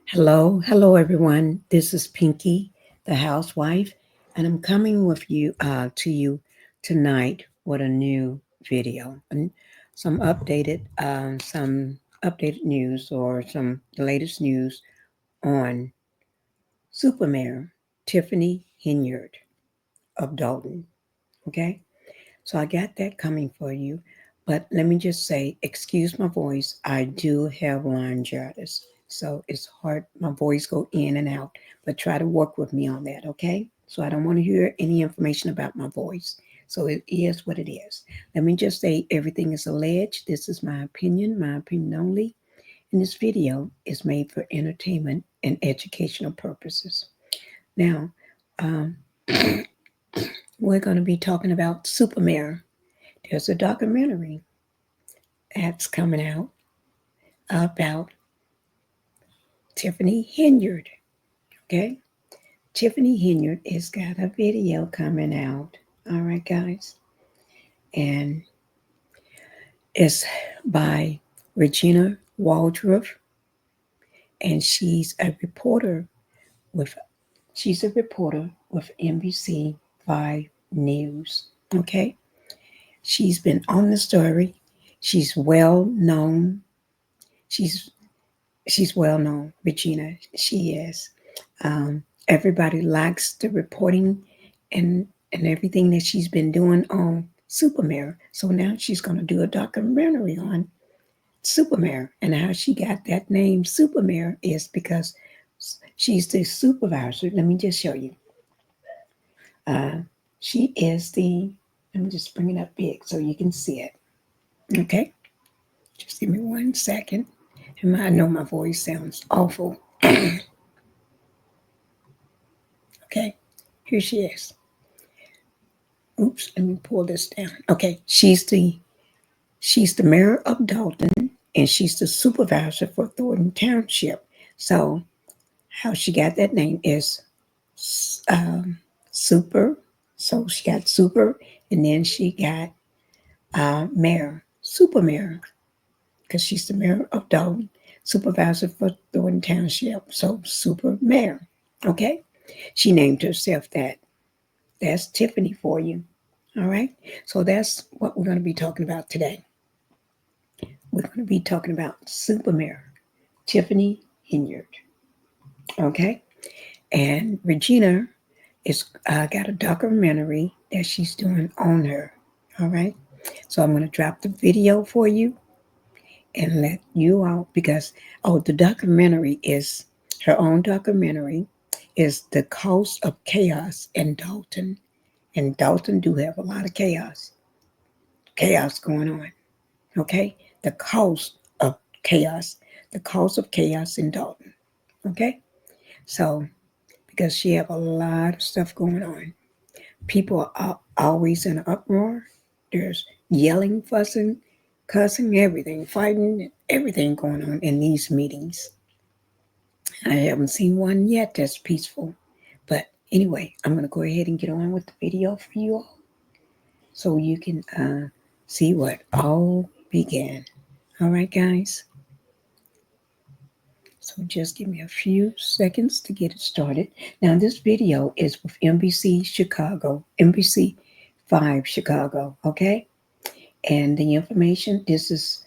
Hello everyone. This is Pinkie, the housewife, and I'm coming with you to you tonight with a new video and some updated news or some the latest news on Super Mayor Tiffany Henyard of Dolton. Okay, so I got that coming for you, but let me just say, excuse my voice. I do have laryngitis, so it's hard. My voice go in and out, but try to work with me on that, okay? So I don't want to hear any information about my voice. So it is what it is. Let me just say, everything is alleged. This is my opinion only. And this video is made for entertainment and educational purposes. Now, um, we're going to be talking about Supermare. There's a documentary that's coming out about Tiffany Henyard. Okay, Tiffany Henyard has got a video coming out. All right, guys, and it's by Regina Waldroop, and with she's a reporter with NBC5 News. Okay, she's been on the story. She's well known. She's she's well known, Regina. She is. Everybody likes the reporting and everything that she's been doing on Supermare. So now she's going to do a documentary on Supermare, and how she got that name Supermare is because she's the supervisor. Let me just show you. Uh, she is the. Let me just bring it up big so you can see it. Okay, just give me 1 second. And I know my voice sounds awful. Okay, here she is. Oops, let me pull this down. Okay, she's the mayor of Dolton, and she's the supervisor for Thornton Township. So how she got that name is super. So she got super, and then she got mayor, super mayor, because she's the mayor of Dolton, supervisor for Thornton Township. So super mayor. Okay, she named herself that. That's Tiffany for you. All right. So that's what we're going to be talking about today. We're going to be talking about Supermare, Tiffany Henyard. Okay. And Regina is got a documentary that she's doing on her. All right. So I'm going to drop the video for you and let you out because, the documentary is her own documentary, is The Cost of Chaos in Dolton. And Dolton do have a lot of chaos going on. Okay, the cost of chaos, the cost of chaos in Dolton. Okay, so because she have a lot of stuff going on, people are always in an uproar. There's yelling, fussing, cussing, everything, fighting, everything going on in these meetings. I haven't seen one yet that's peaceful. But anyway, I'm going to go ahead and get on with the video for you all so you can see what all began. All right, guys. So just give me a few seconds to get it started. Now, this video is with NBC5 Chicago, okay? And the information, this is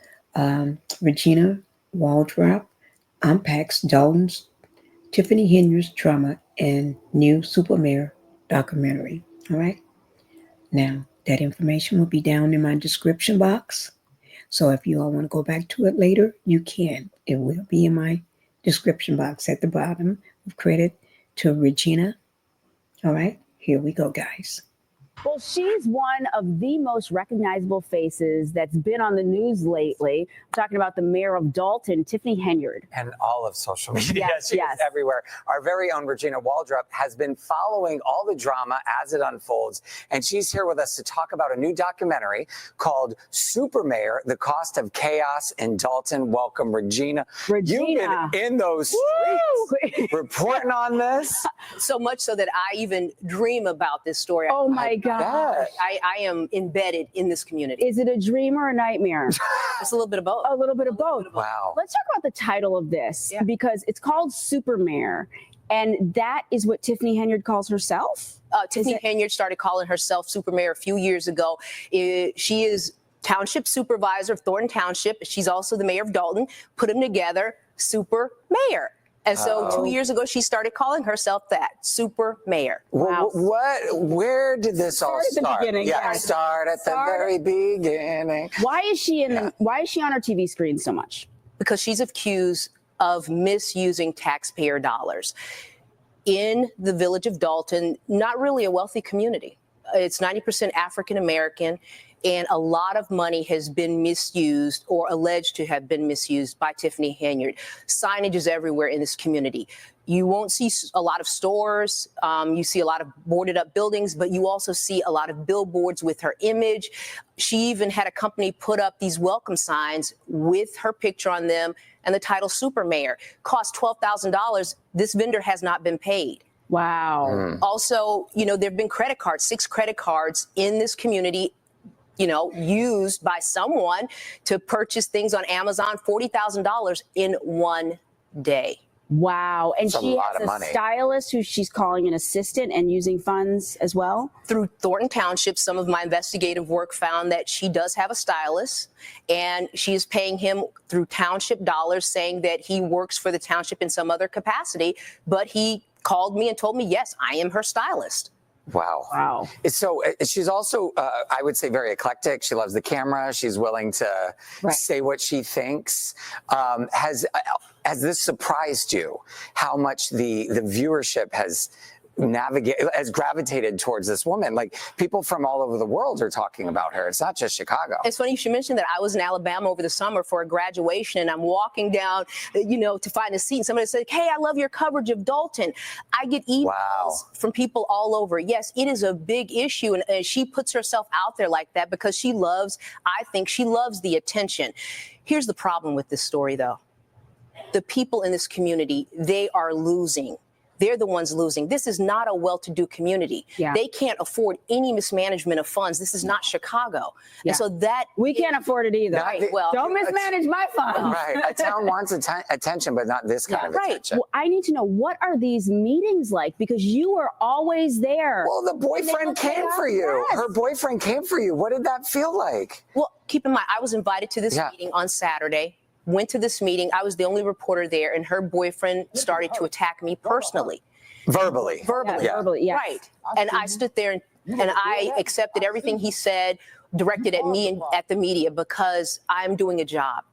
Regina Waldrop unpacks Dalton's Tiffany Henyard's trauma and new Supermare documentary. All right. Now, that information will be down in my description box. So if you all want to go back to it later, you can. It will be in my description box at the bottom with credit to Regina. All right. Here we go, guys. Well, she's one of the most recognizable faces that's been on the news lately. I'm talking about the mayor of Dolton, Tiffany Henyard. And all of social media. Yes, She's yes. everywhere. Our very own Regina Waldrop has been following all the drama as it unfolds. And she's here with us to talk about a new documentary called Supermare, The Cost of Chaos in Dolton. Welcome, Regina. You've been in those streets reporting on this. So much so that I even dream about this story. Oh my gosh. I am embedded in this community. Is it a dream or a nightmare? It's a little bit of both. A little bit of both. Wow. Let's talk about the title of this because it's called Super Mayor. And that is what Tiffany Henyard calls herself? Tiffany Henyard started calling herself Super Mayor a few years ago. She is Township Supervisor of Thornton Township. She's also the Mayor of Dolton. Put them together, Super Mayor. And so 2 years ago, she started calling herself that, Super Mayor. Wow. Where did this all Start at the start? beginning, Yeah, yes. start at the very beginning. Why is she why is she on our TV screen so much? Because she's accused of misusing taxpayer dollars. In the village of Dolton, not really a wealthy community. It's 90% African American, and a lot of money has been misused or alleged to have been misused by Tiffany Henyard. Signage is everywhere in this community. You won't see a lot of stores. You see a lot of boarded up buildings, but you also see a lot of billboards with her image. She even had a company put up these welcome signs with her picture on them and the title Super Mayor. Cost $12,000. This vendor has not been paid. Wow. Also, there have been 6 credit cards in this community, used by someone to purchase things on Amazon, $40,000 in one day. Wow. And That's she a lot has of a money. stylist who she's calling an assistant and using funds as well? Through Thornton Township, some of my investigative work found that she does have a stylist, and she is paying him through township dollars, saying that he works for the township in some other capacity. But he called me and told me, yes, I am her stylist. Wow. Wow. So she's also, I would say, very eclectic. She loves the camera. She's willing to say what she thinks. Has this surprised you how much the viewership has gravitated towards this woman? Like, people from all over the world are talking about her. It's not just Chicago. It's funny you should mention that. I was in Alabama over the summer for a graduation, and I'm walking down, to find a seat. And somebody said, "Hey, I love your coverage of Dolton." I get emails from people all over. Yes, it is a big issue, and she puts herself out there like that because I think she loves the attention. Here's the problem with this story, though. The people in this community, they are losing. They're the ones losing. This is not a well-to-do community. Yeah. They can't afford any mismanagement of funds. This is not Chicago. Yeah. And so we can't afford it either. Right. Well, don't mismanage my funds. Right. A town wants attention, but not this kind of attention. Well, I need to know, what are these meetings like? Because you are always there. Well, the boyfriend came for you. Yes. Her boyfriend came for you. What did that feel like? Well, keep in mind, I was invited to this meeting on Saturday. Went to this meeting. I was the only reporter there, and her boyfriend started to attack me personally. Verbally. Yeah. Right. And I stood there and I accepted everything he said, directed at me and at the media, because I'm doing a job.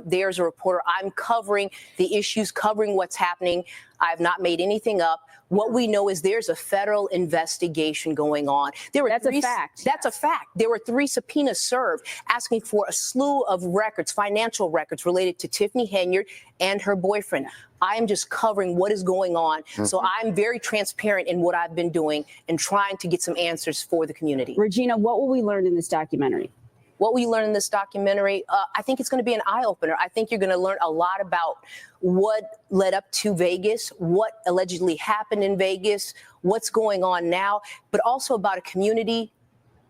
There's a reporter. I'm covering the issues, covering what's happening. I've not made anything up. What we know is there's a federal investigation going on. That's a fact. That's a fact. There were 3 subpoenas served asking for a slew of records, financial records related to Tiffany Henyard and her boyfriend. I am just covering what is going on. Mm-hmm. So I'm very transparent in what I've been doing and trying to get some answers for the community. Regina, what will we learn in this documentary? What we learn in this documentary, I think it's going to be an eye-opener. I think you're going to learn a lot about what led up to Vegas, what allegedly happened in Vegas, what's going on now, but also about a community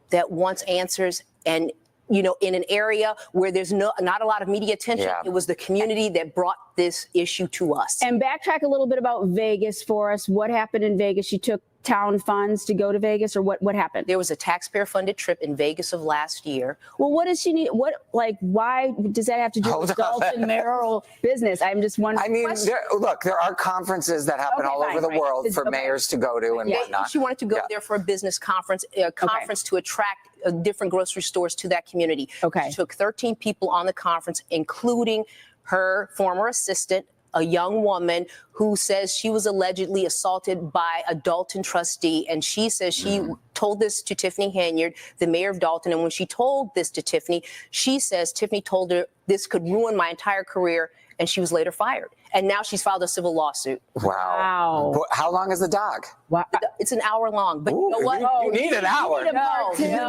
that wants answers. And, in an area where there's not a lot of media attention, it was the community that brought this issue to us. And backtrack a little bit about Vegas for us. What happened in Vegas? You took town funds to go to Vegas, or what happened? There was a taxpayer-funded trip in Vegas of last year. Well, what does she need? Why does that have to do with Dolton mayoral business? I'm just wondering. I mean, there are conferences that happen all over the world for mayors to go to and whatnot. She wanted to go there for a business conference, to attract different grocery stores to that community. Okay. She took 13 people on the conference, including her former assistant, a young woman who says she was allegedly assaulted by a Dolton trustee. And she says she told this to Tiffany Henyard, the mayor of Dolton. And when she told this to Tiffany, she says Tiffany told her, "This could ruin my entire career. and she was later fired. And now she's filed a civil lawsuit. Wow. How long is the doc? Wow. It's an hour long, but Ooh, you know what? You need an hour. You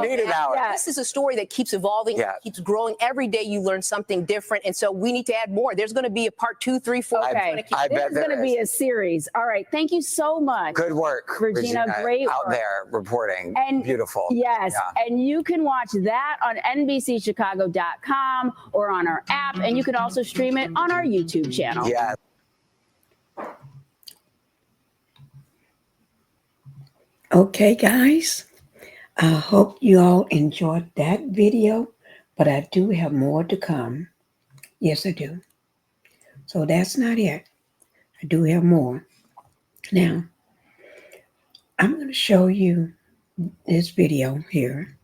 need an hour. This is a story that keeps evolving, keeps growing. Every day you learn something different, and so we need to add more. There's going to be a part 2, 3, 4. Okay, this is going to be a series. All right, thank you so much. Good work, Regina. Great out work. there reporting. And beautiful. Yes, and you can watch that on NBCChicago.com or on our app, and you can also stream it on our YouTube channel. Yeah. Okay, guys, I hope you all enjoyed that video, but I do have more to come. Yes, I do. So that's not it. I do have more. Now, I'm going to show you this video here.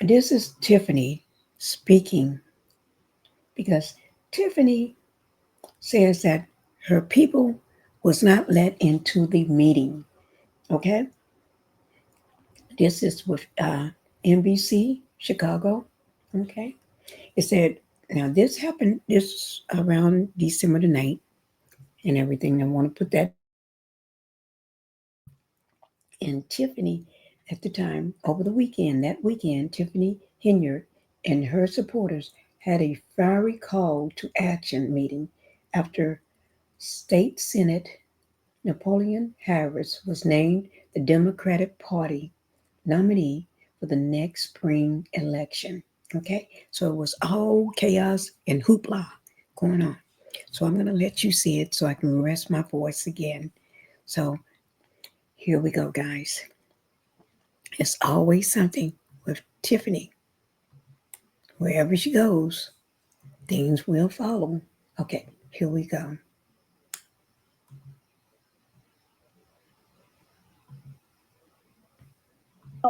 This is Tiffany speaking, because Tiffany says that her people was not let into the meeting. Okay? This is with NBC Chicago. Okay? It said, now this happened this around December the 9th and everything. I want to put that. And Tiffany, at the time, over the weekend, Tiffany Henyard and her supporters had a fiery call to action meeting after State Senate Napoleon Harris was named the Democratic Party nominee for the next spring election. Okay, so it was all chaos and hoopla going on. So I'm going to let you see it so I can rest my voice again. So here we go, guys. It's always something with Tiffany. Wherever she goes, things will follow. Okay, here we go.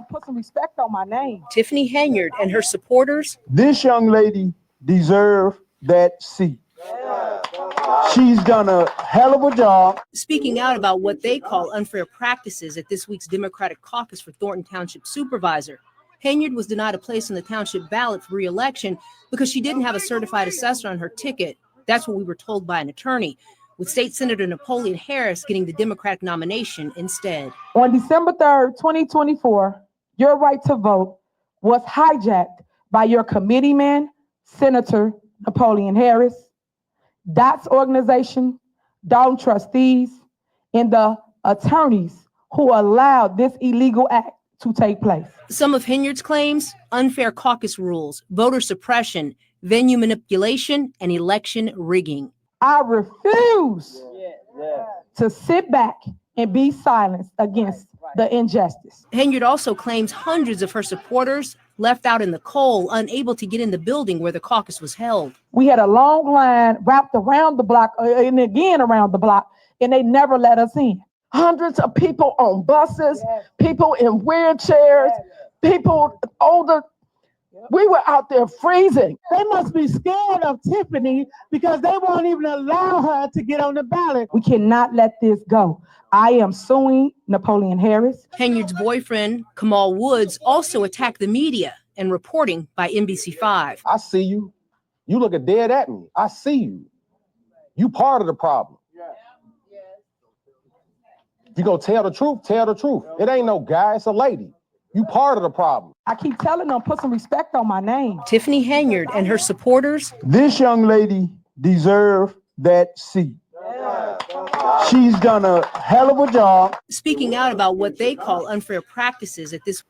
Put some respect on my name. Tiffany Henyard and her supporters. This young lady deserves that seat. She's done a hell of a job. Speaking out about what they call unfair practices at this week's Democratic caucus for Thornton Township Supervisor. Henyard was denied a place on the township ballot for re-election because she didn't have a certified assessor on her ticket. That's what we were told by an attorney, with State Senator Napoleon Harris getting the Democratic nomination instead. On December 3rd, 2024, your right to vote was hijacked by your committeeman, Senator Napoleon Harris, DOT's organization, Dolton trustees, and the attorneys who allowed this illegal act to take place. Some of Henyard's claims: unfair caucus rules, voter suppression, venue manipulation, and election rigging. I refuse to sit back and be silenced against the injustice. Henyard also claims hundreds of her supporters left out in the cold, unable to get in the building where the caucus was held. We had a long line wrapped around the block and again around the block, and they never let us in. Hundreds of people on buses, people in wheelchairs, people older. We were out there freezing. They must be scared of Tiffany because they won't even allow her to get on the ballot. We cannot let this go. I am suing Napoleon Harris. Henyard's boyfriend, Kamal Woods, also attacked the media and reporting by NBC5. I see you. You looking dead at me. I see you. You part of the problem. If you gonna tell the truth, tell the truth. It ain't no guy, it's a lady. You part of the problem. I keep telling them, put some respect on my name. Tiffany Henyard and her supporters. This young lady deserves that seat. She's done a hell of a job. Speaking out about what they call unfair practices at this.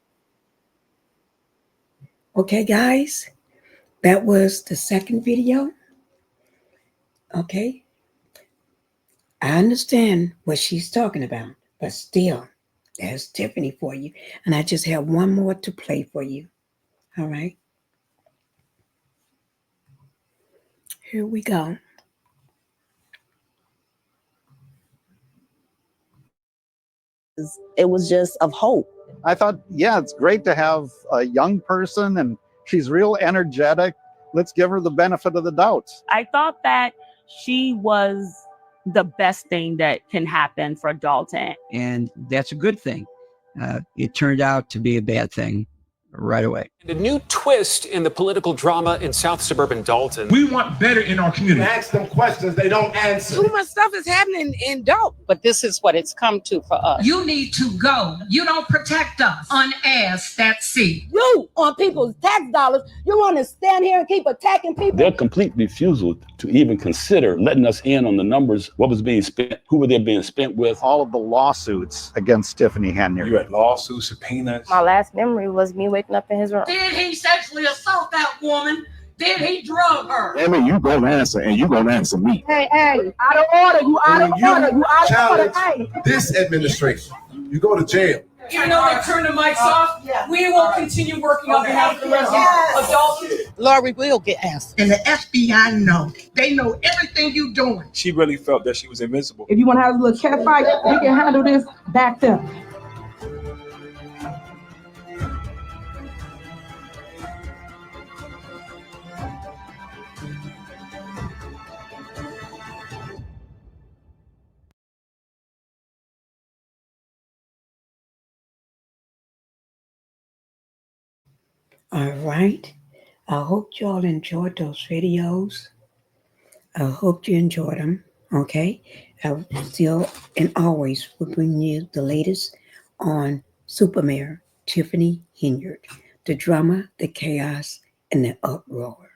Okay, guys, that was the second video. Okay. I understand what she's talking about, but still, there's Tiffany for you. And I just have one more to play for you. All right. Here we go. It was just of hope. I thought, yeah, it's great to have a young person and she's real energetic. Let's give her the benefit of the doubt. I thought that she was the best thing that can happen for Dolton. And that's a good thing. It turned out to be a bad thing. right away. A new twist in the political drama in South suburban Dolton. We want better in our community. Ask them questions, they don't answer. Too much stuff is happening in Dolton. But this is what it's come to for us. You need to go. You don't protect us. Unasked, that's C. You, on people's tax dollars, you want to stand here and keep attacking people? Their complete refusal to even consider letting us in on the numbers, what was being spent, who were they being spent with. All of the lawsuits against Tiffany Henyard. You had lawsuits, subpoenas. My last memory was me waking up in his room. Did he sexually assault that woman? Did he drug her? I mean, you gonna answer, and you gonna answer me. Hey, out of order. You out of order. You out of order. Hey. This administration, you go to jail. Even though they turn the mics off, we will continue working on behalf of the residents of Dolton. Lori will get answers. And the FBI know. They know everything you're doing. She really felt that she was invincible. If you want to have a little cat fight, we can handle this back there. All right. I hope y'all enjoyed those videos. I hope you enjoyed them. Okay. I still and always will bring you the latest on Supermayor Tiffany Henyard. The drama, the chaos, and the uproar.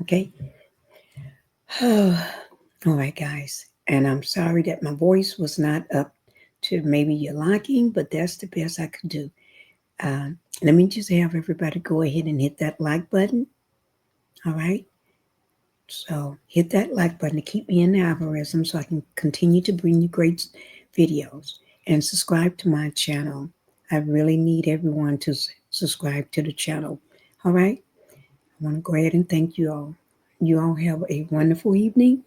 Okay. All right, guys. And I'm sorry that my voice was not up to maybe your liking, but that's the best I could do. Let me just have everybody go ahead and hit that like button. All right. So hit that like button to keep me in the algorithm so I can continue to bring you great videos, and subscribe to my channel. I really need everyone to subscribe to the channel. All right. I want to go ahead and thank you all. You all have a wonderful evening,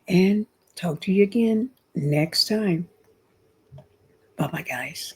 and talk to you again next time. Bye-bye, guys.